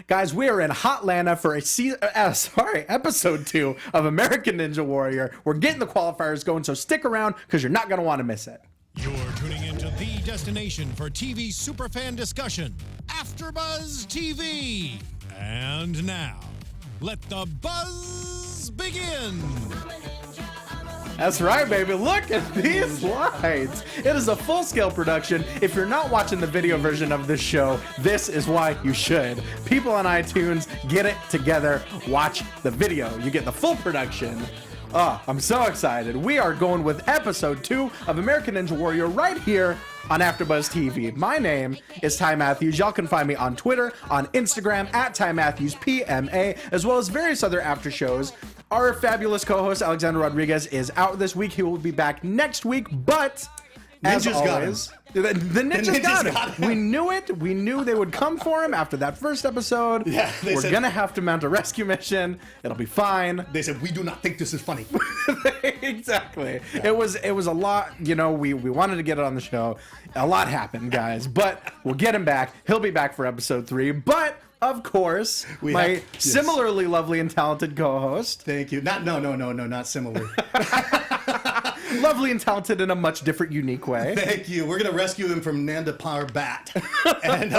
Guys, we are in Hotlanta for episode 2 of American Ninja Warrior. We're getting the qualifiers going, so stick around because you're not going to want to miss it. You're tuning into the destination for TV superfan discussion, AfterBuzz TV. And now, let the buzz begin. That's right, baby. Look at these lights. It is a full-scale production. If you're not watching the video version of this show, this is why you should. People on iTunes, get it together. Watch the video. You get the full production. Oh, I'm so excited. We are going with episode 2 of American Ninja Warrior right here on AfterBuzz TV. My name is Ty Matthews. Y'all can find me on Twitter, on Instagram, at Ty Matthews PMA, as well as various other after shows. Our fabulous co-host, Alexander Rodriguez, is out this week. He will be back next week, but as always, the ninjas got him. We knew it. We knew they would come for him after that first episode. Yeah, we're going to have to mount a rescue mission. It'll be fine. They said, we do not think this is funny. Exactly. Yeah. It was a lot. You know, we wanted to get it on the show. A lot happened, guys, but we'll get him back. He'll be back for episode 3, but of course, similarly lovely and talented co-host. Thank you. Not similar. Lovely and talented in a much different, unique way. Thank you. We're going to rescue him from Nanda Parbat. And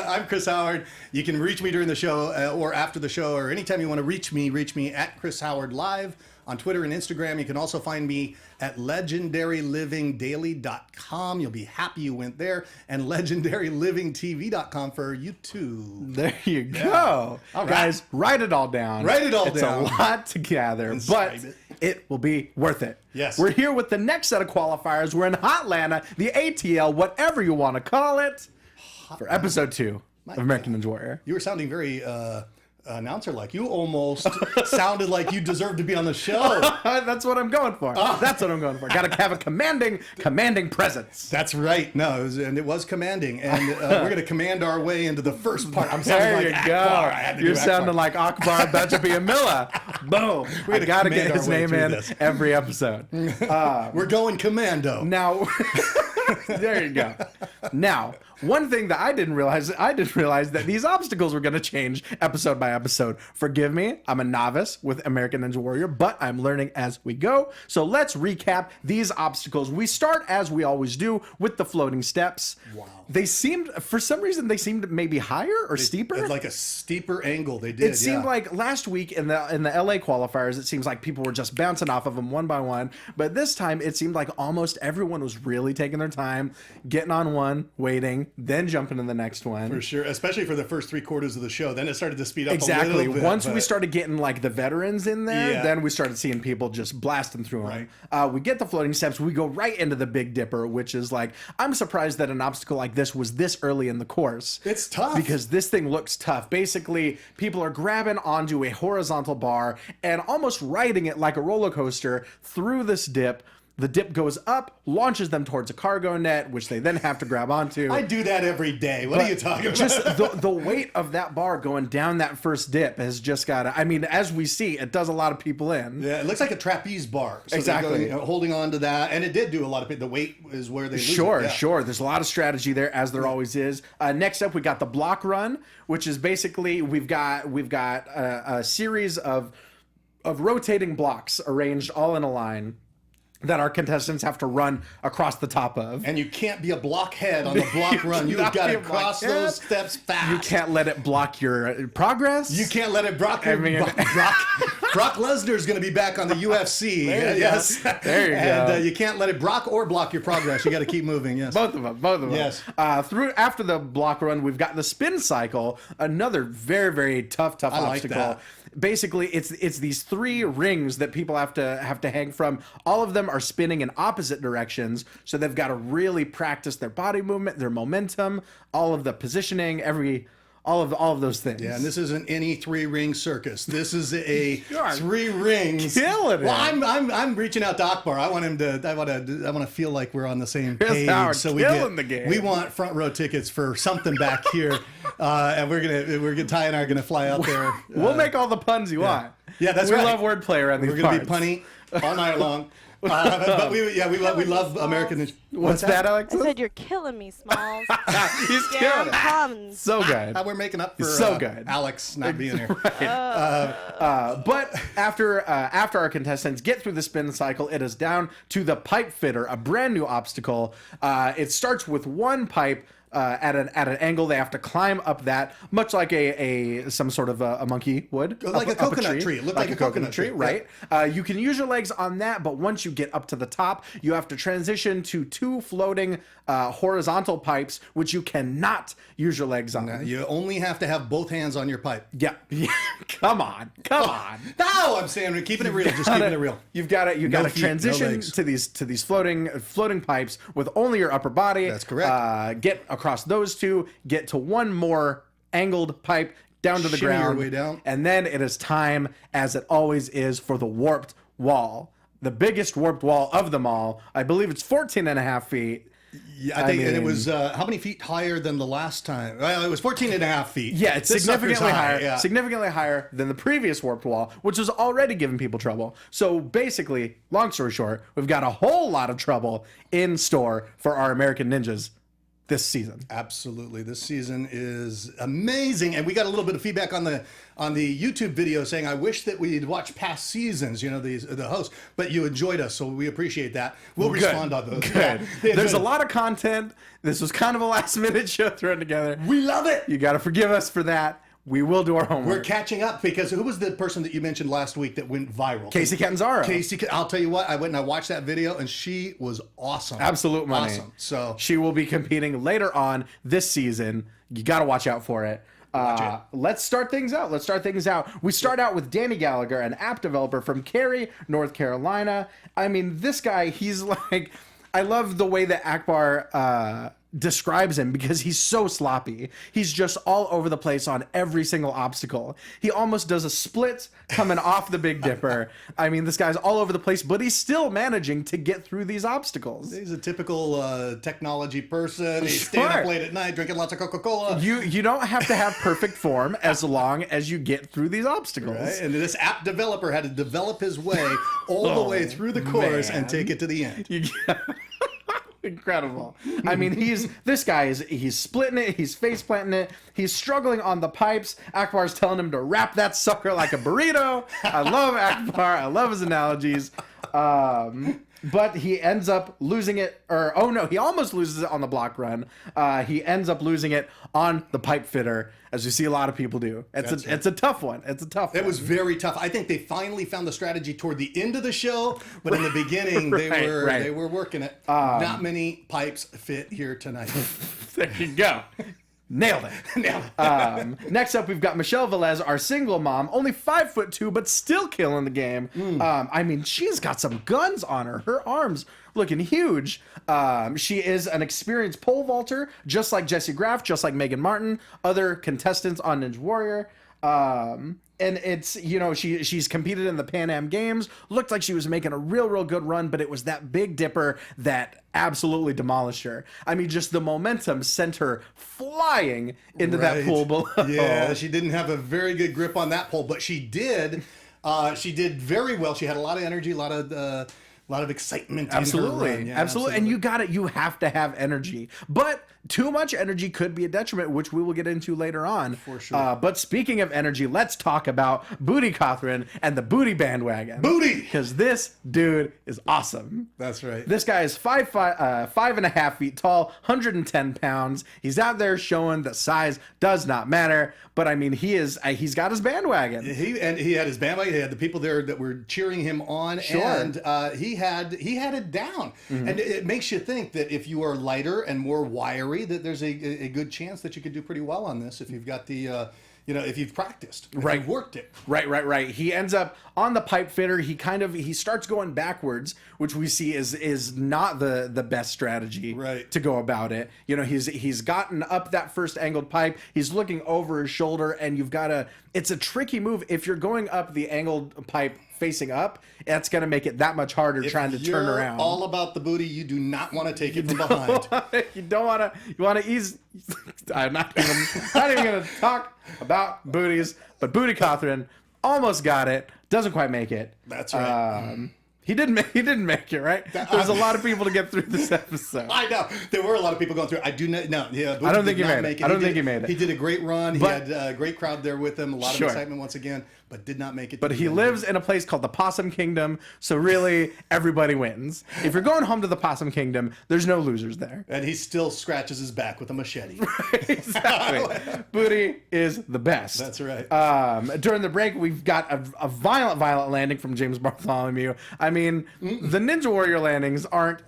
I'm Chris Howard. You can reach me during the show or after the show, or anytime you want to reach me at Chris Howard Live on Twitter and Instagram. You can also find me at legendarylivingdaily.com. You'll be happy you went there. And legendarylivingtv.com for YouTube. There you go. All right. Guys, write it all down. Write it all down. It's a lot to gather, but it will be worth it. Yes. We're here with the next set of qualifiers. We're in Hotlanta, the ATL, whatever you want to call it, for episode 2 of American Ninja Warrior. You were sounding very announcer-like. You almost sounded like you deserved to be on the show. That's what I'm going for. That's what I'm going for. Got to have a commanding presence. That's right. No, it was commanding, and we're going to command our way into the first part. I'm sounding like Akbar. You're sounding like Gbaja-Biamila. Boom. We got to get his name in every episode. We're going commando. Now, there you go. Now, one thing that I didn't realize that these obstacles were going to change episode by episode. Forgive me, I'm a novice with American Ninja Warrior, but I'm learning as we go. So let's recap these obstacles. We start, as we always do, with the floating steps. Wow. For some reason, they seemed maybe higher or steeper. It's like a steeper angle they did. It seemed like last week in the LA qualifiers, it seems like people were just bouncing off of them one by one. But this time, it seemed like almost everyone was really taking their time, getting on one, waiting, then jumping to the next one. For sure, especially for the first 3/4 of the show. Then it started to speed up a Exactly. little bit. Once we started getting like the veterans in there, then we started seeing people just blasting through them. Right. We get the floating steps. We go right into the Big Dipper, which is like, I'm surprised that an obstacle like this was this early in the course. It's tough. Because this thing looks tough. Basically, people are grabbing onto a horizontal bar and almost riding it like a roller coaster through this dip. The dip goes up, launches them towards a cargo net, which they then have to grab onto. I do that every day. What are you talking about? Just the weight of that bar going down that first dip has just got to, I mean, as we see, it does a lot of people in. Yeah, it looks like a trapeze bar. So exactly. Holding on to that. And it did do a lot of people. The weight is where they lose it. Sure. There's a lot of strategy there, as there always is. Next up, we got the block run, which is basically, we've got a series of rotating blocks arranged all in a line that our contestants have to run across the top of. And you can't be a blockhead on the block run. You've got to cross those steps fast. You can't let it block your progress. You can't let it block your... Brock Lesnar's going to be back on the UFC. Yes. There you go. And you can't let it block your progress. You got to keep moving, yes. Both of them. Yes. After the block run, we've got the spin cycle, another very, very tough obstacle. Like that. Basically, it's these 3 rings that people have to hang from. All of them are spinning in opposite directions, so they've got to really practice their body movement, their momentum, all of the positioning, all of those things. Yeah, and this isn't any 3-ring circus. This is a 3 rings. Killing it. Well, I'm reaching out to Akbar. I want him to. I want to feel like we're on the same page. So the game. We want front row tickets for something back here, and Ty and I are gonna fly out there. We'll make all the puns you want. Yeah, that's we right. love wordplay around these parts. We're gonna be punny all night long. But we love American Ninja. What's that, Alex? I said you're killing me, Smalls. He's killing it. Comes. So good. We're making up for So good. Alex not being here. But after our contestants get through the spin cycle, it is down to the pipe fitter, a brand new obstacle. It starts with one pipe at an angle. They have to climb up that, much like some sort of a monkey would, like a coconut tree. It looked like a coconut tree, right? You can use your legs on that, but once you get up to the top, you have to transition to two floating horizontal pipes, which you cannot use your legs on. You only have to have both hands on your pipe. Yeah. Come on. No, I'm saying we're keeping it real. Just keeping it real. You've got to No feet, no transition legs. to these floating pipes with only your upper body. That's correct. Get across those two. Get to one more angled pipe down to the Shimmy your ground. way down. And then it is time, as it always is, for the warped wall. The biggest warped wall of them all. I believe it's 14 and a half feet. Yeah, I think and it was how many feet higher than the last time? Well, it was 14 and a half feet. Yeah, it's This significantly sucker's high, higher. yeah. Significantly higher than the previous warped wall, which was already giving people trouble. So basically, long story short, we've got a whole lot of trouble in store for our American ninjas this season. Absolutely, this season is amazing, and we got a little bit of feedback on the YouTube video saying, "I wish that we'd watched past seasons." You know, the hosts, but you enjoyed us, so we appreciate that. We'll respond on those. Good. Yeah. There's a lot of content. This was kind of a last minute show thrown together. We love it. You got to forgive us for that. We will do our homework. We're catching up because who was the person that you mentioned last week that went viral? Casey Catanzaro. I'll tell you what, I went and I watched that video and she was awesome. Absolute money. Awesome. So she will be competing later on this season. You got to watch out for it. Let's start things out. We start out with Danny Gallagher, an app developer from Cary, North Carolina. I mean, this guy, he's like, I love the way that Akbar describes him because he's so sloppy. He's just all over the place on every single obstacle. He almost does a split coming off the Big Dipper. I mean, this guy's all over the place, but he's still managing to get through these obstacles. he's a typical technology person. He's staying up late at night, drinking lots of Coca-Cola. You don't have to have perfect form as long as you get through these obstacles. Right? And this app developer had to develop his way all the way through the course and take it to the end. Incredible. I mean, he's splitting it, he's face planting it, he's struggling on the pipes. Akbar's telling him to wrap that sucker like a burrito. I love Akbar. I love his analogies. But he ends up losing it, he almost loses it on the block run. He ends up losing it on the pipe fitter, as we see a lot of people do. It's a tough one. It was very tough. I think they finally found the strategy toward the end of the show, but in the beginning they were working it. Not many pipes fit here tonight. There you go. Nailed it. Next up, we've got Michelle Velez, our single mom, only 5'2", but still killing the game. I mean, she's got some guns on her. Her arms looking huge. She is an experienced pole vaulter, just like Jessie Graff, just like Megan Martin, other contestants on Ninja Warrior. And it's, she's competed in the Pan Am Games. Looked like she was making a real good run, but it was that Big Dipper that absolutely demolished her. I mean, just the momentum sent her flying into that pool below. Yeah, she didn't have a very good grip on that pole, but she did. She did very well. She had a lot of energy, a lot of excitement. Absolutely. In her run. Yeah, absolutely. And you have to have energy. But too much energy could be a detriment, which we will get into later on. For sure. But speaking of energy, let's talk about Bootie Cothran and the Bootie bandwagon. Bootie! Because this dude is awesome. That's right. This guy is 5.5 feet tall, 110 pounds. He's out there showing that size does not matter. But I mean, he's got his bandwagon. He had his bandwagon. He had the people there that were cheering him on, and he had it down. Mm-hmm. And it makes you think that if you are lighter and more wiry, that there's a good chance that you could do pretty well on this if you've got the if you've practiced, if you've worked it. Right. He ends up on the pipe fitter. He starts going backwards, which we see is not the best strategy to go about it. He's gotten up that first angled pipe. He's looking over his shoulder, and it's a tricky move. If you're going up the angled pipe facing up, that's going to make it that much harder trying to turn around. All about the booty. You do not want to take it from behind. You don't want to. You want to ease. I'm not even going to talk about booties, but Bootie Cothran almost got it. Doesn't quite make it. That's right. He didn't make it, right? There's a lot of people to get through this episode. I know. There were a lot of people going through. I do not know. Yeah, I don't think he made it. I don't think he made it. He did a great run. But, he had a great crowd there with him. A lot Sure. of excitement once again, but did not make it. But he lives in a place called the Possum Kingdom, so really everybody wins. If you're going home to the Possum Kingdom, there's no losers there. And he still scratches his back with a machete. Exactly. Bootie is the best. That's right. During the break, we've got a violent landing from James Bartholomew. I mean, the Ninja Warrior landings aren't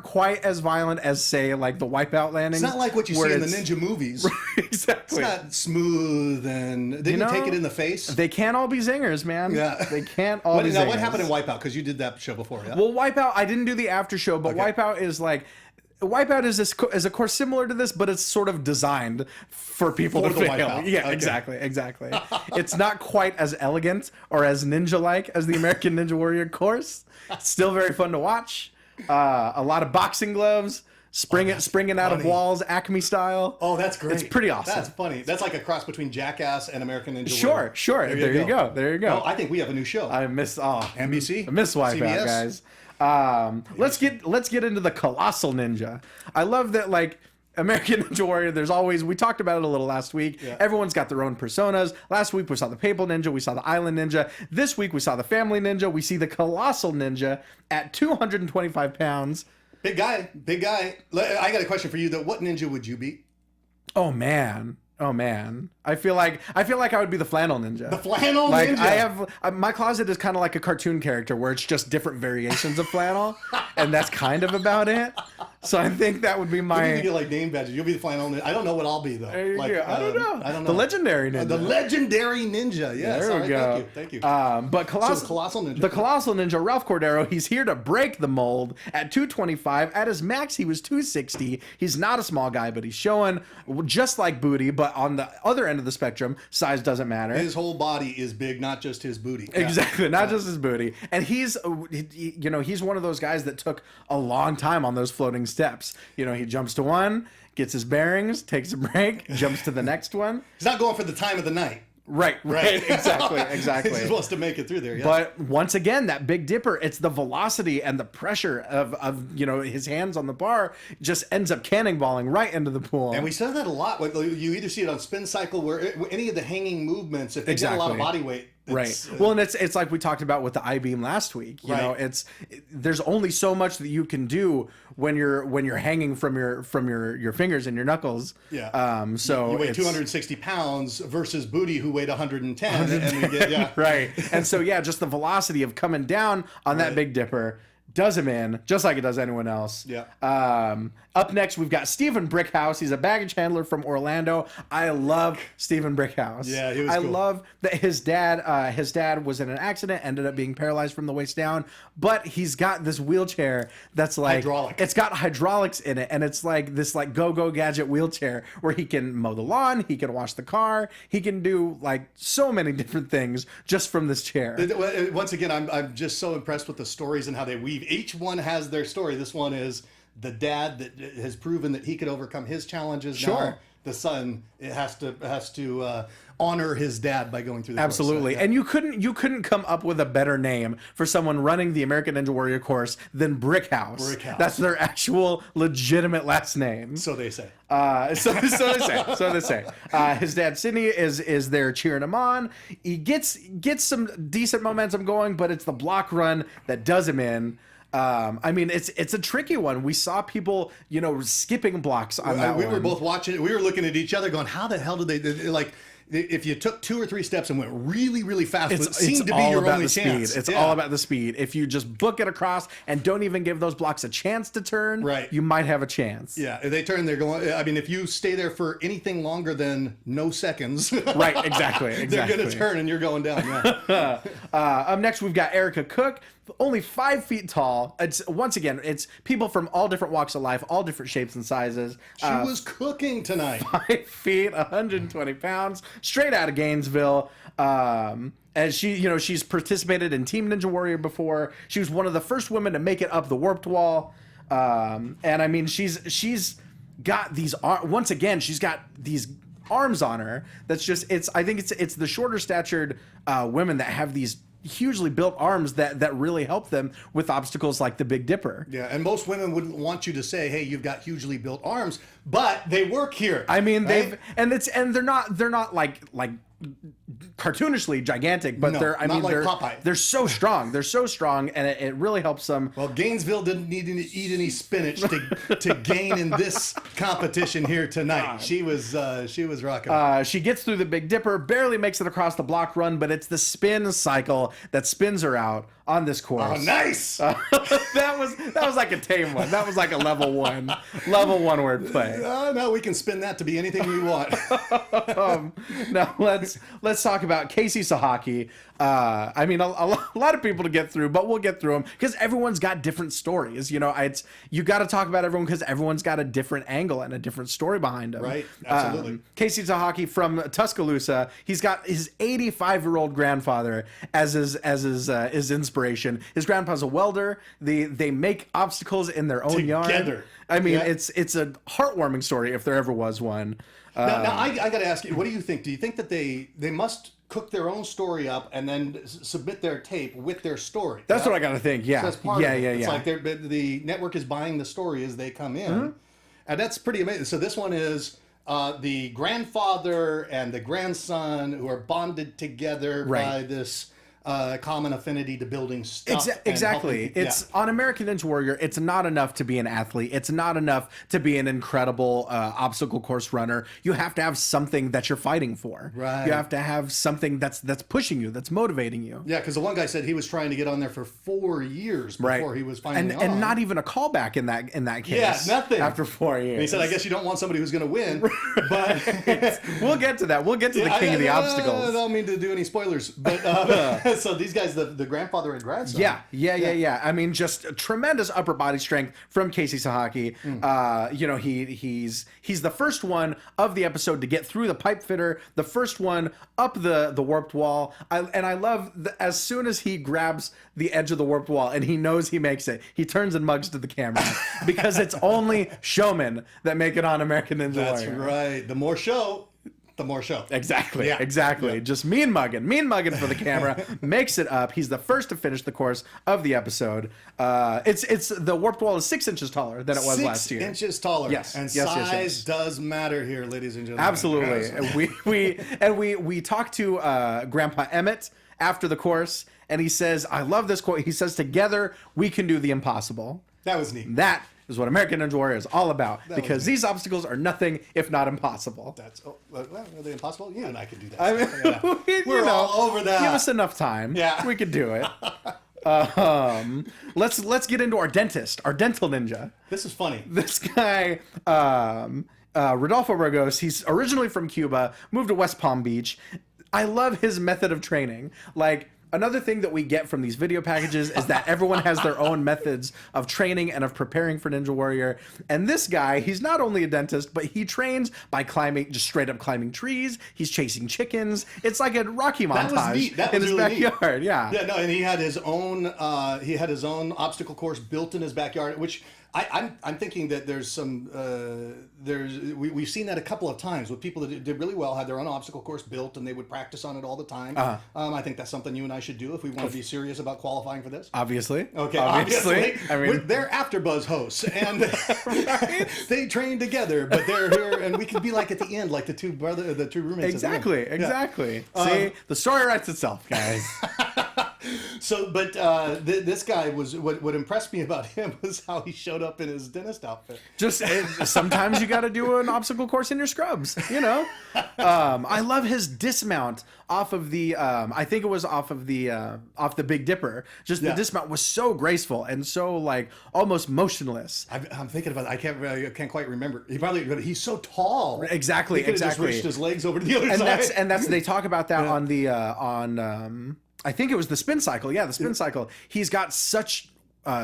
quite as violent as, say, like the Wipeout landings. It's not like what you see in the ninja movies. Exactly. It's not smooth and didn't take it in the face. They can't all be zingers, man. Yeah. They can't all be zingers. Now, what happened in Wipeout? Because you did that show before, yeah? Well, Wipeout, I didn't do the after show, but Wipeout is like... Wipeout is a course similar to this, but it's sort of designed for people to fail. Wipeout. Yeah, exactly. It's not quite as elegant or as ninja-like as the American Ninja Warrior course. Still very fun to watch. A lot of boxing gloves, springing out of walls, Acme style. Oh, that's great. It's pretty awesome. That's funny. That's like a cross between Jackass and American Ninja Warrior. Sure. There you go. Well, I think we have a new show. I miss NBC. I miss Wipeout, CBS? guys. Let's get into the colossal ninja. I love that, like, American Ninja Warrior, we talked about it a little last week. Yeah. Everyone's got their own personas. Last week we saw the Papal Ninja, we saw the Island Ninja. This week we saw the Family Ninja. We see the Colossal Ninja at 225 pounds. Big guy. I got a question for you though. What ninja would you be? Oh man. I feel like I would be the flannel ninja. The flannel ninja. I have my closet is kind of like a cartoon character where it's just different variations of flannel, and that's kind of about it. So I think that would be my. You get like name badges. You'll be the flannel ninja. I don't know what I'll be though. There you like, go. I don't know. The legendary ninja. The legendary ninja. Yes. There we go. Thank you. But Colossal Ninja. The Colossal Ninja, Ralph Cordero, he's here to break the mold at 225. At his max, he was 260. He's not a small guy, but he's showing just like Bootie, but on the other end of the spectrum, size doesn't matter. His whole body is big, not just his booty. Yeah. Exactly, not just his booty. And he's one of those guys that took a long time on those floating steps. He jumps to one, gets his bearings, takes a break, jumps to the next one. He's not going for the time of the night. Right. Exactly. He's supposed to make it through there. Yeah. But once again, that Big Dipper, it's the velocity and the pressure of his hands on the bar just ends up cannonballing right into the pool. And we saw that a lot. You either see it on spin cycle where any of the hanging movements, if they get a lot of body weight. Right. Well, and it's like we talked about with the I-beam last week. You know, there's only so much that you can do when you're hanging from your fingers and your knuckles. Yeah. So you weigh 260 pounds versus Bootie who weighed 110. And we get, right. And so just the velocity of coming down on that Big Dipper does him in just like it does anyone else. Yeah. Up next, we've got Stephen Brickhouse. He's a baggage handler from Orlando. I love Stephen Brickhouse. Yeah, he was cool. Love that his dad was in an accident, ended up being paralyzed from the waist down, but he's got this wheelchair that's like hydraulic. It's got hydraulics in it, and it's like this like go-go gadget wheelchair where he can mow the lawn, he can wash the car, he can do like so many different things just from this chair. Once again, I'm just so impressed with the stories and how they weave. Each one has their story. This one is the dad that has proven that he could overcome his challenges. Sure. Now the son has to honor his dad by going through the Absolutely. course. So, and you couldn't come up with a better name for someone running the American Ninja Warrior course than Brickhouse. Brickhouse. That's their actual legitimate last name. So they say. So they say. His dad Sidney is there cheering him on. He gets some decent momentum going, but it's the block run that does him in. I mean, it's a tricky one. We saw people, skipping blocks on that one. We were both watching it. We were looking at each other going, how the hell did they like, if you took 2 or 3 steps and went really, really fast, it seemed to be your only chance. It's all about the speed. If you just book it across and don't even give those blocks a chance to turn, you might have a chance. Yeah, if they turn, they're going. I mean, if you stay there for anything longer than no seconds, right? Exactly. They're going to turn and you're going down. Yeah. Up next, we've got Erica Cook. Only 5 feet tall. It's people from all different walks of life, all different shapes and sizes. She was cooking tonight. 5 feet, 120 pounds, straight out of Gainesville. As she's participated in Team Ninja Warrior before. She was one of the first women to make it up the warped wall. And I mean, she's got these once again. She's got these arms on her. That's just I think it's the shorter statured women that have these hugely built arms that really help them with obstacles like the Big Dipper. Yeah, and most women wouldn't want you to say, "Hey, you've got hugely built arms," but they work here. I mean, right? they're not like cartoonishly gigantic, but No, they're not like Popeye. they're so strong. They're so strong, and it really helps them. Well, Gainesville didn't need to eat any spinach to gain in this competition here tonight. She was rocking. She gets through the Big Dipper, barely makes it across the block run, but it's the spin cycle that spins her out on this course. Oh, nice! That was like a tame one. That was like a level one wordplay. No, we can spin that to be anything we want. Now let's talk about Casey Sahaki. I mean, a lot of people to get through, but we'll get through them because everyone's got different stories. You got to talk about everyone because everyone's got a different angle and a different story behind them. Right, absolutely. Casey Sahaki from Tuscaloosa. He's got his 85-year-old grandfather as his inspiration. His grandpa's a welder. They make obstacles in their own yard. Together. I mean, Yeah. it's a heartwarming story if there ever was one. Now I got to ask you, what do you think? Do you think that they must cook their own story up and then submit their tape with their story? That's what I got to think. Yeah, So that's part of it. yeah. It's like the network is buying the story as they come in, and that's pretty amazing. So this one is the grandfather and the grandson who are bonded together by this common affinity to building stuff. Exactly. And helping- It's on American Ninja Warrior. It's not enough to be an athlete. It's not enough to be an incredible obstacle course runner. You have to have something that you're fighting for. Right. You have to have something that's pushing you, that's motivating you. Yeah, because the one guy said he was trying to get on there for 4 years before he was finally on. And not even a callback in that case. Yeah, nothing. After 4 years. And he said, "I guess you don't want somebody who's going to win." But We'll get to that. We'll get to the king of the obstacles. I don't mean to do any spoilers, but so these guys, the grandfather and grandson. Yeah. I mean, just tremendous upper body strength from Casey Sahaki. He's the first one of the episode to get through the pipe fitter, the first one up the warped wall. I love as soon as he grabs the edge of the warped wall and he knows he makes it, he turns and mugs to the camera because it's only showmen that make it on American Ninja That's Warrior. right. The more show. Exactly. Yeah. Exactly. Yeah. Just mean mugging for the camera. Makes it up. He's the first to finish the course of the episode. It's the warped wall is 6 inches taller than it was last year. 6 inches taller. Yes. And Yes, size yes. does matter here, ladies and gentlemen. Absolutely. Yes. We talked to Grandpa Emmett after the course, and he says, "I love this quote." He says, "Together we can do the impossible." That was neat. That is what American Ninja Warrior is all about, because these obstacles are nothing if not impossible. Are they impossible? You and I could do that. I mean, We're all over that. Give us enough time. Yeah. We could do it. Let's get into our dentist, our dental ninja. This is funny. This guy, Rodolfo Rogos, he's originally from Cuba, moved to West Palm Beach. I love his method of training. Like, another thing that we get from these video packages is that everyone has their own methods of training and of preparing for Ninja Warrior. And this guy, he's not only a dentist, but he trains by just straight up climbing trees. He's chasing chickens. It's like a Rocky montage That was neat. That in was his really backyard. Neat. Yeah. Yeah, no, and he had his own obstacle course built in his backyard, which I'm thinking that there's some we've seen that a couple of times with people that did really well, had their own obstacle course built, and they would practice on it all the time. I think that's something you and I should do if we want to be serious about qualifying for this. Obviously. Okay, obviously. I mean, they're AfterBuzz hosts, and they train together, but they're here, and we could be like at the end, like the two roommates. Exactly. See, the story writes itself, guys. So, but this guy was what impressed me about him was how he showed up in his dentist outfit. Just sometimes you got to do an obstacle course in your scrubs, you know. I love his dismount off of the. I think it was off the Big Dipper. Just the dismount was so graceful and so like almost motionless. I'm thinking about it. I can't quite remember. He's so tall. Exactly. He could have just reached his legs over to the other side. And that's they talk about that on the I think it was the spin cycle. Yeah, the spin cycle. He's got such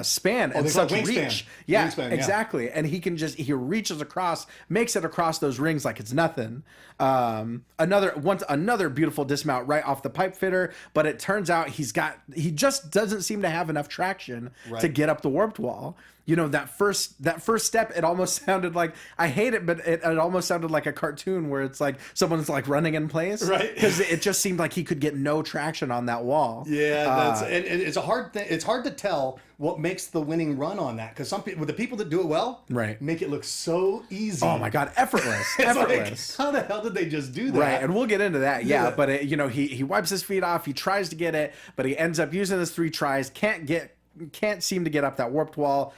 span and such reach. Yeah, Wingspan, exactly. And he reaches across, makes it across those rings like it's nothing. Another beautiful dismount right off the pipe fitter, but it turns out he just doesn't seem to have enough traction to get up the warped wall. that first step, it almost sounded like, I hate it, but it almost sounded like a cartoon where it's like someone's like running in place, right? Because it just seemed like he could get no traction on that wall. Yeah, and it's a hard thing. It's hard to tell what makes the winning run on that, because some people, the people that do it well, right, make it look so easy. Oh my God, effortless, effortless. Like, how the hell did they just do that? Right, and we'll get into that. Yeah, but he wipes his feet off. He tries to get it, but he ends up using his 3 tries. Can't seem to get up that warped wall.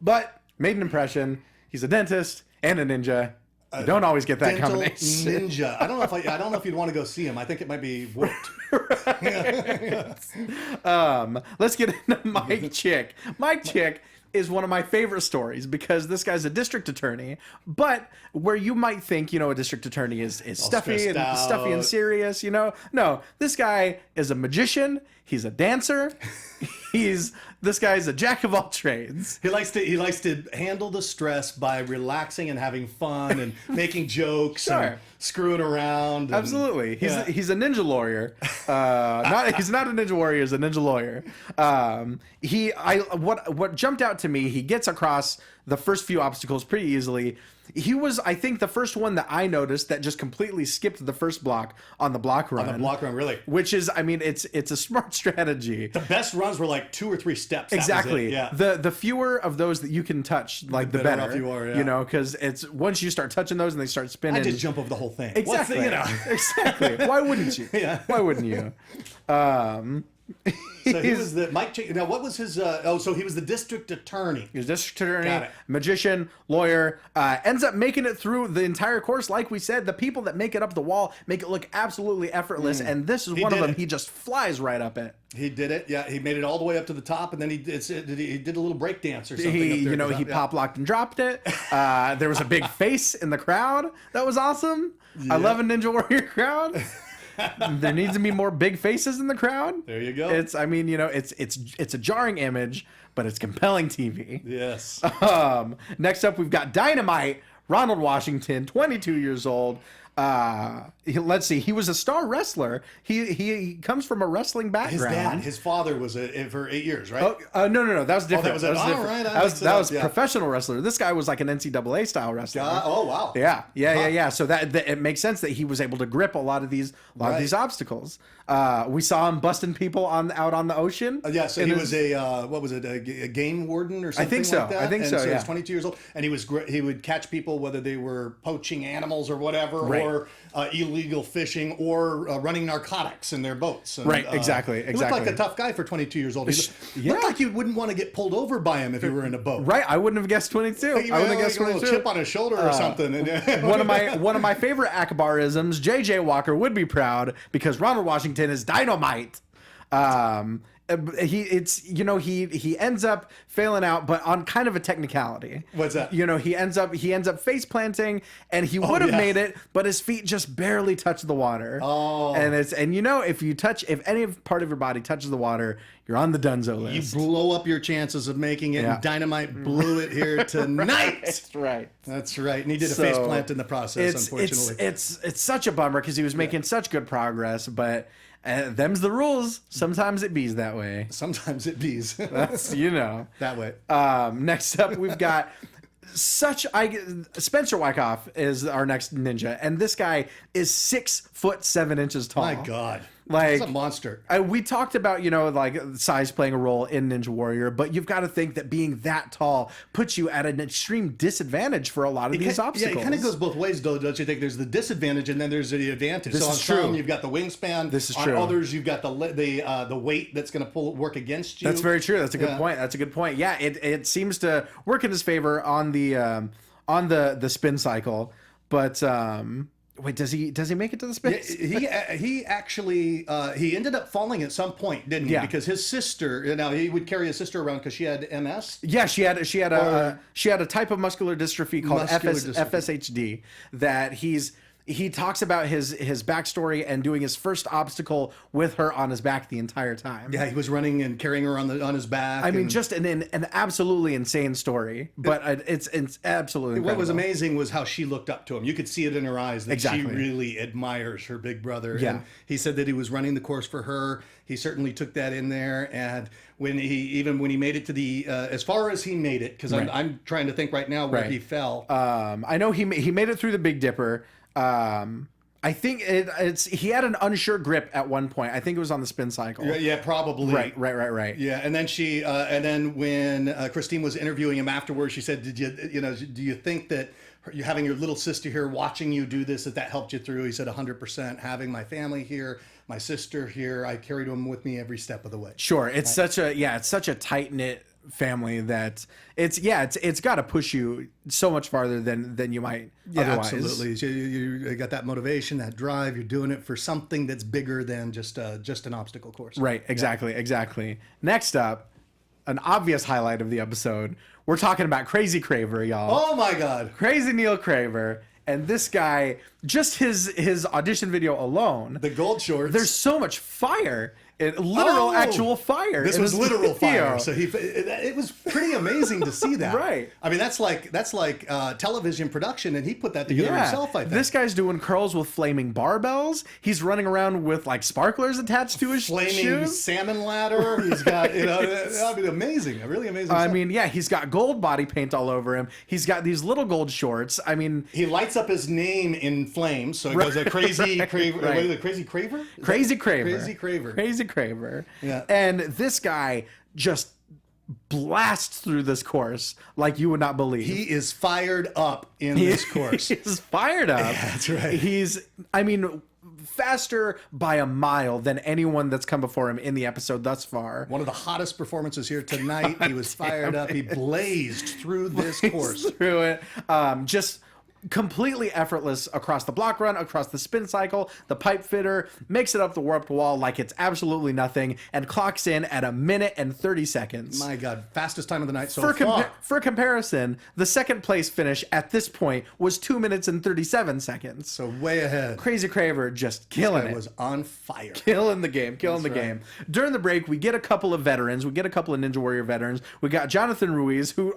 But made an impression. He's a dentist and a ninja. You don't always get that combination. Ninja. I don't know if you'd want to go see him. I think it might be warped. Let's get into Mike Chick. Mike Chick is one of my favorite stories because this guy's a district attorney, but where you might think, a district attorney is stuffy and serious, No, this guy is a magician. He's a dancer. This guy's a jack of all trades. He likes to handle the stress by relaxing and having fun and making jokes and screwing around. Absolutely. He's a ninja lawyer. He's not a ninja warrior, he's a ninja lawyer. What jumped out to me, he gets across the first few obstacles pretty easily. He was, I think, the first one that I noticed that just completely skipped the first block on the block run. On the block run, really. Which is, it's a smart strategy. The best runs were like 2 or 3 steps. Exactly. Yeah. The fewer of those that you can touch, like the better off you are, because it's once you start touching those and they start spinning. I just jump over the whole thing. Exactly. Exactly. Why wouldn't you? Yeah. Why wouldn't you? So he was the Mike Chick. Now, what was his? So he was the district attorney. He was district attorney, magician, lawyer. Ends up making it through the entire course. Like we said, the people that make it up the wall make it look absolutely effortless. And this is one of them. He just flies right up it. He did it. Yeah, he made it all the way up to the top, and then he did a little break dance or something. He pop locked and dropped it. There was a big face in the crowd. That was awesome. Yeah. I love a Ninja Warrior crowd. There needs to be more big faces in the crowd. There you go. It's a jarring image, but it's compelling TV. Yes. Next up, we've got Dynamite, Ronald Washington, 22 years old. Let's see. He was a star wrestler. He comes from a wrestling background. His father was for 8 years, right? No. That was different. That was different. Right. That was professional wrestler. This guy was like an NCAA style wrestler. Oh wow. Yeah. So that it makes sense that he was able to grip a lot of these obstacles. We saw him busting people out on the ocean. So he was a game warden or something. I think so. Like that? I think so. He was 22 years old, and he would catch people whether they were poaching animals or whatever, or illegal fishing or running narcotics in their boats. And, Exactly. He looked like a tough guy for 22 years old. He looked like you wouldn't want to get pulled over by him if you were in a boat. Right. I wouldn't have guessed 22. I wouldn't have guessed 22. A little chip on his shoulder or something. one of my favorite Akbarisms, JJ Walker would be proud because Ronald Washington is dynamite. He ends up failing out, but on kind of a technicality. What's that? He ends up face planting, and he would have made it, but his feet just barely touch the water. Oh, and if any part of your body touches the water, you're on the Dunzo list. You blow up your chances of making it. And Dynamite blew it here tonight. That's right. And he did a face plant in the process. Unfortunately, it's such a bummer because he was making such good progress, but. Them's the rules. Sometimes it bees that way. Sometimes it bees. That's that way. Next up, we've got Spencer Wyckoff is our next ninja, and this guy is 6'7" tall. My God. Like, he's a monster. We talked about, size playing a role in Ninja Warrior, but you've got to think that being that tall puts you at an extreme disadvantage for a lot of these obstacles. Yeah, it kind of goes both ways, though, don't you think? There's the disadvantage and then there's the advantage. This is true. Some you've got the wingspan. This is on true. Others, you've got the weight that's going to work against you. That's very true. That's a good point. That's a good point. Yeah, it seems to work in his favor on the spin cycle, but. Wait, does he make it to the space? He actually he ended up falling at some point, didn't he? Yeah. Because his sister, he would carry his sister around because she had MS. Yeah, she had a type of muscular dystrophy called FSHD that he talks about his backstory and doing his first obstacle with her on his back the entire time. Yeah, he was running and carrying her on his back. I mean, just an absolutely insane story, but it's absolutely incredible. What was amazing was how she looked up to him. You could see it in her eyes that Exactly. she really admires her big brother. Yeah. And he said that he was running the course for her. He certainly took that in there. And when he made it to the as far as he made it, because I'm trying to think right now where he fell. I know he made it through the Big Dipper. I think he had an unsure grip at one point. I think it was on the spin cycle. Yeah, probably. Right. Yeah, and then when Christine was interviewing him afterwards, she said, do you think that you having your little sister here watching you do this, that helped you through? He said 100%. Having my family here, my sister here, I carried them with me every step of the way. Sure, it's such a tight knit family that it's got to push you so much farther than you might otherwise. Absolutely. You got that motivation, that drive. You're doing it for something that's bigger than just an obstacle course. Right. Exactly. Next up, an obvious highlight of the episode. We're talking about Crazy Craver, y'all. Oh my God. Crazy Neil Craver. And this guy, just his audition video alone, The gold shorts. there's so much fire. Actual fire. This in was this literal video. fire. So it was pretty amazing to see that. Right. I mean, that's like television production, and he put that together himself. I think. This guy's doing curls with flaming barbells. He's running around with like sparklers attached to his flaming shoes. salmon ladder. He's got I mean, amazing, really amazing. I stuff. mean, yeah, he's got gold body paint all over him. He's got these little gold shorts. I mean, he lights up his name in flames, so he goes a crazy craver. Right. What is it, crazy craver? Crazy Craver. Crazy craver. Yeah. And this guy just blasts through this course like you would not believe. He is fired up in this course. He's fired up. Yeah, that's right. Faster by a mile than anyone that's come before him in the episode thus far. One of the hottest performances here tonight. He was fired up. He blazed through this course. Through it. Just completely effortless across the block run, across the spin cycle, the pipe fitter, makes it up the warped wall like it's absolutely nothing, and clocks in at 1 minute and 30 seconds. My God, fastest time of the night so far. For comparison, the second place finish at this point was 2 minutes and 37 seconds. So way ahead. Crazy Craver just killing it. Was on fire. Killing the game. Game. During the break, we get a couple of veterans. We get a couple of Ninja Warrior veterans. We got Jonathan Ruiz, who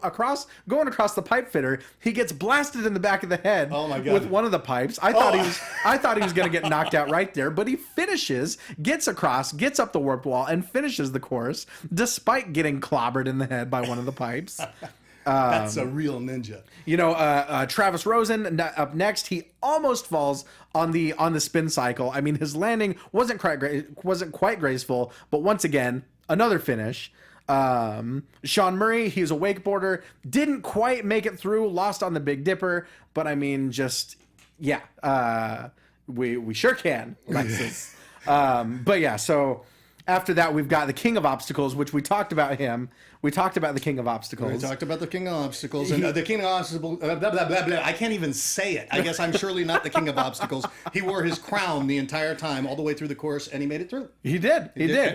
going across the pipe fitter, he gets blasted in the back of the head with one of the pipes. I thought he was going to get knocked out right there, but he finishes, gets across, gets up the warped wall, and finishes the course despite getting clobbered in the head by one of the pipes. That's a real ninja. Travis Rosen up next. He almost falls on the spin cycle. I mean, his landing wasn't quite graceful, but once again, another finish. Sean Murray, he's a wakeboarder, didn't quite make it through, lost on the Big Dipper, but I mean, we sure can, Alexis. But yeah, so after that, we've got the King of Obstacles, which we talked about him. We talked about the King of Obstacles. We talked about the King of Obstacles. And the King of Obstacles, blah, blah, blah, blah. I can't even say it. I guess I'm surely not the King of Obstacles. He wore his crown the entire time, all the way through the course, and he made it through. He did.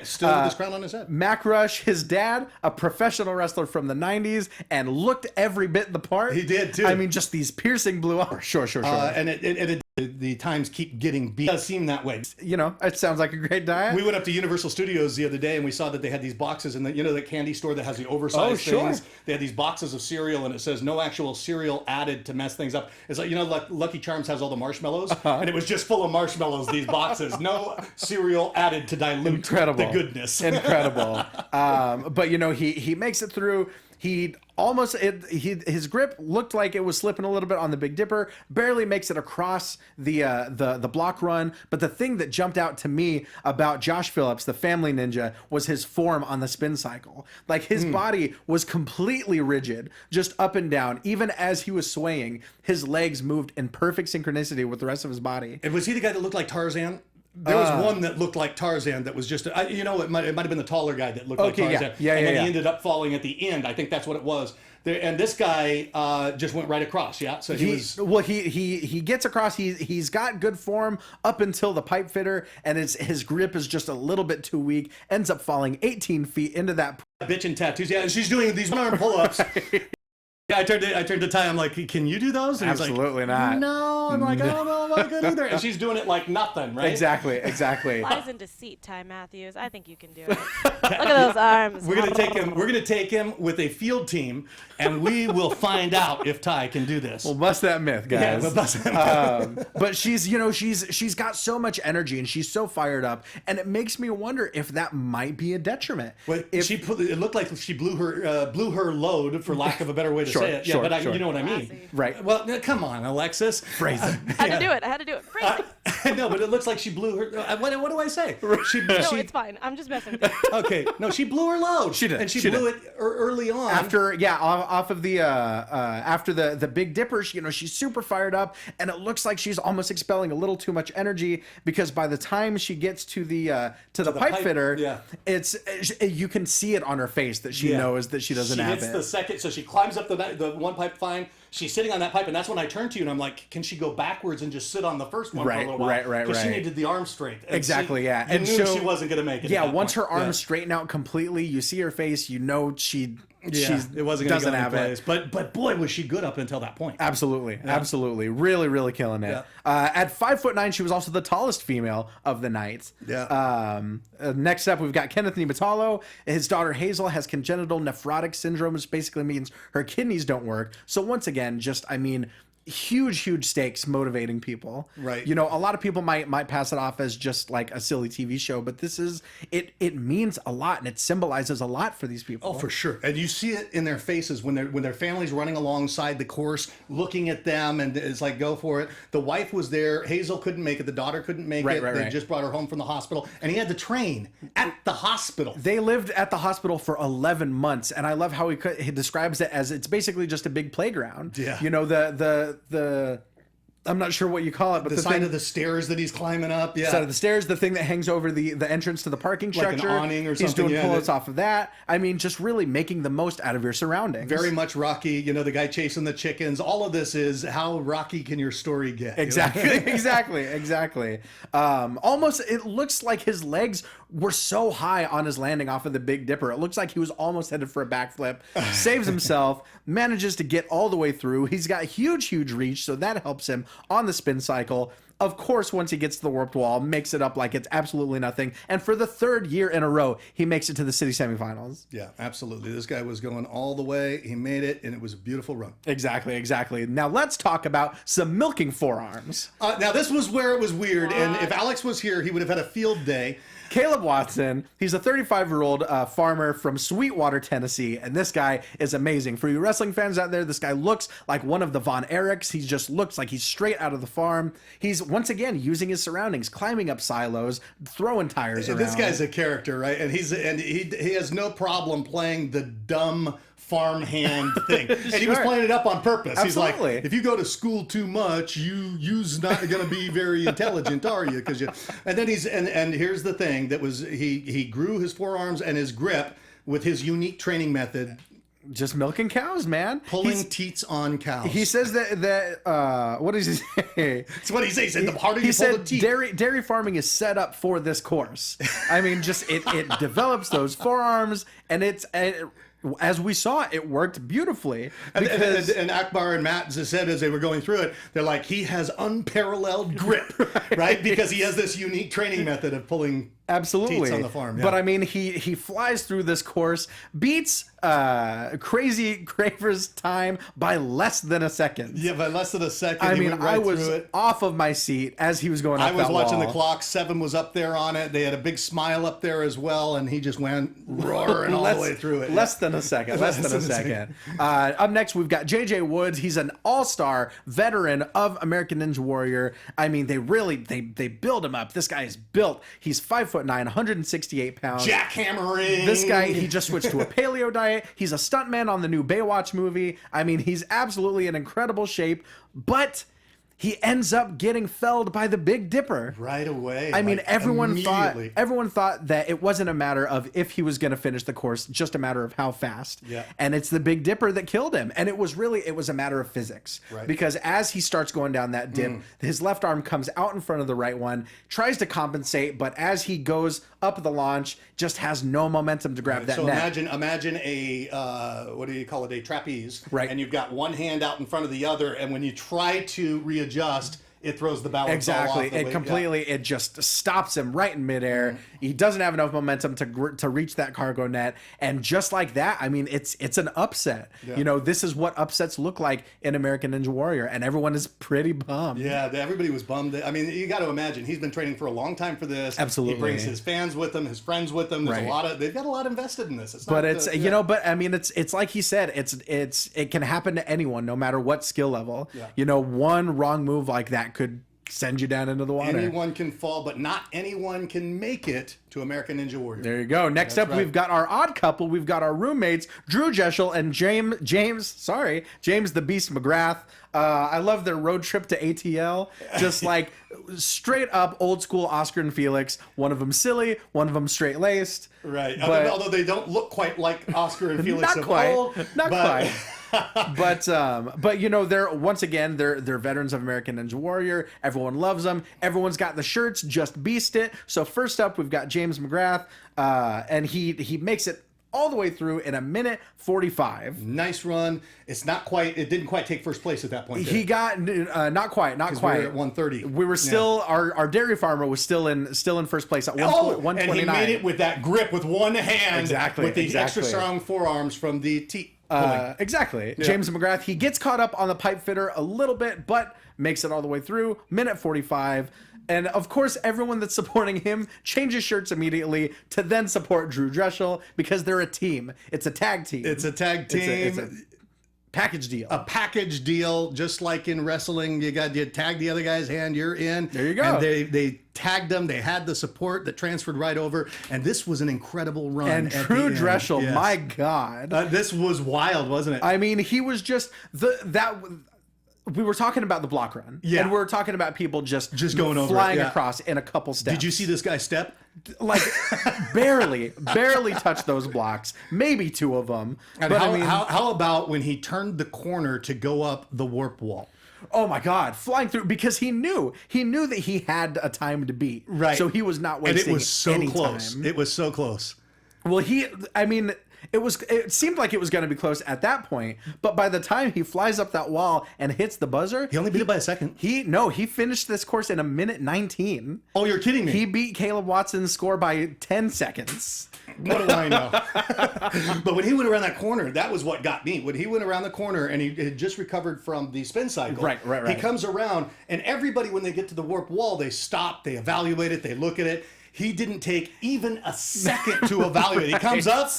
Still with his crown on his head. Mac Rush, his dad, a professional wrestler from the 90s, and looked every bit the part. He did, too. I mean, just these piercing blue eyes. Sure. And the times keep getting beat. It does seem that way. It sounds like a great diet. We went up to Universal Studios the other day, and we saw that they had these boxes in the candy store that has the oversized things. They had these boxes of cereal, and it says no actual cereal added to mess things up. It's like like Lucky Charms has all the marshmallows, and it was just full of marshmallows. These boxes, no cereal added to dilute the goodness. Incredible. But he makes it through. His grip looked like it was slipping a little bit on the Big Dipper, barely makes it across the block run. But the thing that jumped out to me about Josh Phillips, the family ninja, was his form on the spin cycle. Like his body was completely rigid, just up and down. Even as he was swaying, his legs moved in perfect synchronicity with the rest of his body. And was he the guy that looked like Tarzan? There was one that looked like Tarzan that was just, it might have been the taller guy that looked like Tarzan. Yeah, and then he ended up falling at the end. I think that's what it was. And this guy just went right across. Yeah, so he gets across. He's got good form up until the pipe fitter, and his grip is just a little bit too weak. Ends up falling 18 feet into that. Bitch and tattoos. Yeah, and she's doing these one-arm pull-ups. Yeah, I turned to Ty. I'm like, can you do those? And Absolutely he's like, not. No. I'm like, I don't know if I could either. And she's doing it like nothing, right? Exactly. Lies in deceit, Ty Matthews. I think you can do it. Look at those arms. We're gonna take him with a field team, and we will find out if Ty can do this. We'll bust that myth, guys. Yeah, we'll bust that myth. But she's got so much energy and she's so fired up, and it makes me wonder if that might be a detriment. Well, it looked like she blew her load, for lack of a better way to say it. Yeah, but you know what I mean, Classy. Right. Well, come on, Alexis. Phrase it. I had to do it. Phrasing. No, but it looks like she blew her. What do I say? No, it's fine. I'm just messing with you. Okay. No, she blew her load. She did. And she blew it early on. Off of the after the Big Dipper, she's super fired up, and it looks like she's almost expelling a little too much energy, because by the time she gets to the pipe fitter, you can see it on her face that she knows that she doesn't have it. She hits the second, so she climbs up the one pipe fine. She's sitting on that pipe, and that's when I turn to you and I'm like, can she go backwards and just sit on the first one for a little while? Right. Because she needed the arm straight. And Exactly, yeah. You knew she wasn't going to make it. Yeah, once her arms straighten out completely, you see her face, it wasn't going to have it. But boy, was she good up until that point. Absolutely. Really, really killing it. Yeah. At 5'9", she was also the tallest female of the night. Yeah. Next up, we've got Kenneth Nibatalo. His daughter Hazel has congenital nephrotic syndrome, which basically means her kidneys don't work. So once again, huge stakes motivating people. Right. A lot of people might pass it off as just like a silly TV show, but this is it means a lot, and it symbolizes a lot for these people. Oh, for sure. And you see it in their faces when their family's running alongside the course, looking at them, and it's like, go for it. The wife was there. Hazel couldn't make it. The daughter couldn't make it. They just brought her home from the hospital, and he had to train at the hospital. They lived at the hospital for 11 months, and I love how he describes it as it's basically just a big playground. Yeah. The I'm not sure what you call it, but the side of the stairs that he's climbing up. Yeah. Side of the stairs, the thing that hangs over the entrance to the parking structure. Like an awning or something. He's doing pull-ups off of that. Just really making the most out of your surroundings. Very much Rocky, the guy chasing the chickens. All of this is how Rocky can your story get. Exactly. Almost, it looks like his legs were so high on his landing off of the Big Dipper. It looks like he was almost headed for a backflip. Saves himself, manages to get all the way through. He's got huge reach, so that helps him on the spin cycle. Of course, once he gets to the warped wall, makes it up like it's absolutely nothing. And for the third year in a row, he makes it to the city semifinals. Yeah, absolutely. This guy was going all the way. He made it, and it was a beautiful run. Exactly. Now let's talk about some milking forearms. Now this was where it was weird, and if Alex was here, he would have had a field day. Caleb Watson, he's a 35-year-old farmer from Sweetwater, Tennessee, and this guy is amazing. For you wrestling fans out there, this guy looks like one of the Von Erichs. He just looks like he's straight out of the farm. He's, once again, using his surroundings, climbing up silos, throwing tires around. This guy's a character, right? And he has no problem playing the dumb farmhand thing. And he was playing it up on purpose. Absolutely. He's like, if you go to school too much, you's not going to be very intelligent, are you? And then and here's the thing that was, he grew his forearms and his grip with his unique training method. Just milking cows, man. Pulling teats on cows. He says that what does he say? That's what he says. He said the harder you pull the teat. Dairy farming is set up for this course. It develops those forearms, and as we saw, it worked beautifully. And Akbar and Matt said as they were going through it, they're like, he has unparalleled grip, right? Because he has this unique training method of pulling teats on the farm. Yeah. But he flies through this course, beats Crazy Craver's time by less than a second. Yeah, by less than a second. I was off of my seat as he was going up that wall. I was watching the clock. 7 was up there on it. They had a big smile up there as well, and he just went roaring all the way through it. Less than a second. Up next, we've got J.J. Woods. He's an all-star veteran of American Ninja Warrior. They build him up. This guy is built. He's 5'9", 168 pounds. Jackhammering. This guy, he just switched to a paleo diet. He's a stuntman on the new Baywatch movie. He's absolutely in incredible shape, but he ends up getting felled by the Big Dipper right away. Everyone thought that it wasn't a matter of if he was going to finish the course, just a matter of how fast. Yeah. And it's the Big Dipper that killed him. And it was a matter of physics. Right. Because as he starts going down that dip, his left arm comes out in front of the right one, tries to compensate, but as he goes up the launch, just has no momentum to grab that So net. imagine a what do you call it? A trapeze, Right. And you've got one hand out in front of the other, and when you try to readjust, it throws the balance all Exactly. off the It way. completely, it just stops him right in midair. He doesn't have enough momentum to reach that cargo net. And just like that, I mean, it's an upset. Yeah. You know, this is what upsets look like in American Ninja Warrior. And everyone is pretty bummed. Yeah, everybody was bummed. I mean, you got to imagine he's been training for a long time for this. Absolutely. He brings his fans with him, his friends with him. There's Right. they've got a lot invested in this. It's But not, it's you know, but I mean, it's like he said, it can happen to anyone, no matter what skill level. Yeah. You know, one wrong move like that could send you down into the water. anyone can fall, but not anyone can make it to American Ninja Warrior. There you go. Next That's up, right. we've got our odd couple. We've got our roommates, Drew Jeschel and James the Beast McGrath. I love their road trip to ATL. Just like straight up old school Oscar and Felix. One of them silly, one of them straight laced. Right. But- Although they don't look quite like Oscar and Felix Not of quite. old, Not but- quite. But you know, they're veterans of American Ninja Warrior. Everyone loves them. Everyone's got the shirts. Just beast it. So first up, we've got James McGrath, and he makes it all the way through in 1:45. Nice run. It didn't quite take first place at that point. He got not quite. we were at 130. We were still our dairy farmer was still in first place at 129. And he made it with that grip with one hand. Exactly, With these extra exactly. strong forearms from the teat. Exactly. James McGrath, he gets caught up on the pipe fitter a little bit, but makes it all the way through. 1:45. And of course, everyone that's supporting him changes shirts immediately to then support Drew Jeschel because they're a team. It's a tag team. It's a tag team. It's a package deal. A package deal, just like in wrestling. You tag the other guy's hand, you're in. There you go. And they tagged them. They had the support that transferred right over. And this was an incredible run. And at Drew the end. Jeschel, Yes. my God. This was wild, wasn't it? I mean, he was just we were talking about the block run. Yeah. And we were talking about people just going over it, flying yeah. across in a couple steps. Did you see this guy step? Like barely touch those blocks, maybe two of them. And But how, I mean, how about when he turned the corner to go up the warp wall? oh my God, flying through because he knew that he had a time to beat, Right. So he was not And wasting it was so any close. time. It was so close. Well, it seemed like it was going to be close at that point, but by the time he flies up that wall and hits the buzzer, He only beat it by a second. he finished this course in 1:19. Oh, you're kidding me. He beat Caleb Watson's score by 10 seconds. What do I know? But when he went around that corner, that was what got me. When he went around the corner and he had just recovered from the spin cycle. Right. He comes around, and everybody, when they get to the warp wall, they stop, they evaluate it, they look at it. He didn't take even a second to evaluate. He comes up,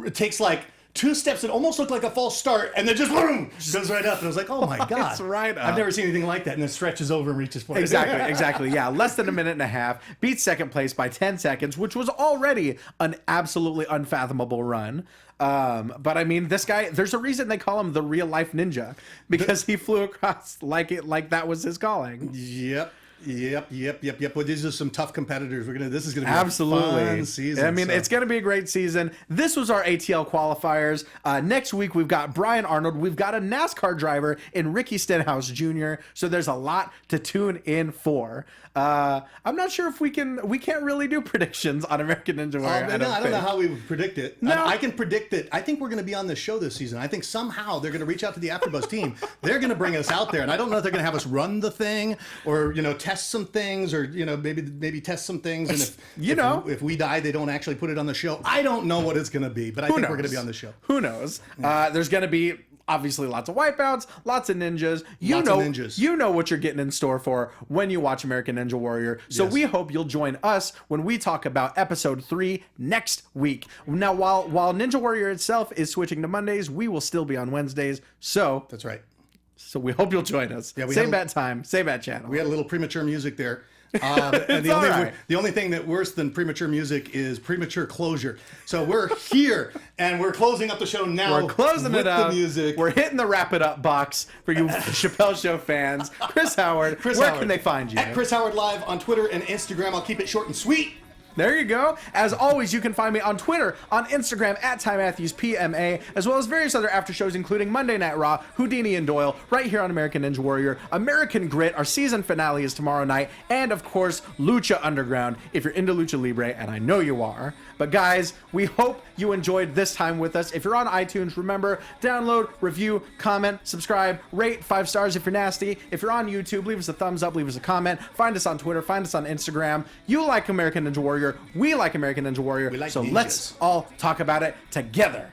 it takes like 2 steps that almost look like a false start, and then just boom, goes right up. And I was like, oh my God. It's right up. I've never seen anything like that. And then stretches over and reaches for it. Exactly. Yeah, less than 1.5 minutes. Beats second place by 10 seconds, which was already an absolutely unfathomable run. But I mean, this guy, there's a reason they call him the real life ninja because he flew across like that was his calling. Yep. Well, these are some tough competitors. This is gonna be Absolutely. a fun season. I mean, it's going to be a great season. This was our ATL qualifiers. Next week, we've got Brian Arnold. We've got a NASCAR driver in Ricky Stenhouse Jr. So there's a lot to tune in for. I'm not sure if we can't really do predictions on American Ninja Warrior. I don't know how we would predict it. No. I can predict it. I think we're going to be on the show this season. I think somehow they're going to reach out to the AfterBuzz team. They're going to bring us out there, and I don't know if they're going to have us run the thing or test some things or maybe test some things. And if we die, they don't actually put it on the show. I don't know what it's going to be, but I think we're going to be on the show. Who knows? There's going to be obviously lots of wipeouts, lots of ninjas. Lots of ninjas. You know what you're getting in store for when you watch American Ninja Warrior. So Yes. we hope you'll join us when we talk about episode 3 next week. Now, while Ninja Warrior itself is switching to Mondays, we will still be on Wednesdays. So That's right. we hope you'll join us. Yeah, same bat time, same bat channel. We had a little premature music there. And all right. the only thing that worse than premature music is premature closure. So we're here and we're closing up the show now. We're closing with it up. The music. We're hitting the wrap it up box for you Chappelle Show fans. Chris Howard, where Howard. can they find you? At Chris Howard Live on Twitter and Instagram. I'll keep it short and sweet. There you go. As always, you can find me on Twitter, on Instagram at Ty Matthews PMA, as well as various other after shows, including Monday Night Raw, Houdini and Doyle, right here on American Ninja Warrior, American Grit. Our season finale is tomorrow night, and of course, Lucha Underground, if you're into Lucha Libre, and I know you are. But guys, we hope you enjoyed this time with us. If you're on iTunes, remember, download, review, comment, subscribe, rate 5 stars if you're nasty. If you're on YouTube, leave us a thumbs up, leave us a comment. Find us on Twitter, find us on Instagram. You like American Ninja Warrior, we like American Ninja Warrior, We like so ninjas. let's all talk about it together.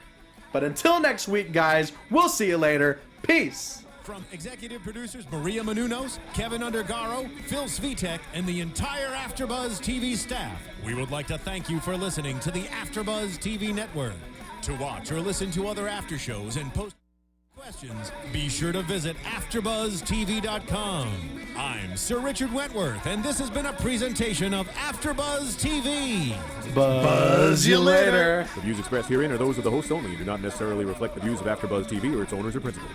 But until next week, guys, we'll see you later. Peace. From executive producers Maria Menounos, Kevin Undergaro, Phil Svitek, and the entire AfterBuzz TV staff, we would like to thank you for listening to the AfterBuzz TV network. To watch or listen to other after shows and post questions, be sure to visit AfterBuzzTV.com. I'm Sir Richard Wentworth, and this has been a presentation of AfterBuzz TV. Buzz you later. The views expressed herein are those of the hosts only and do not necessarily reflect the views of AfterBuzz TV or its owners or principals.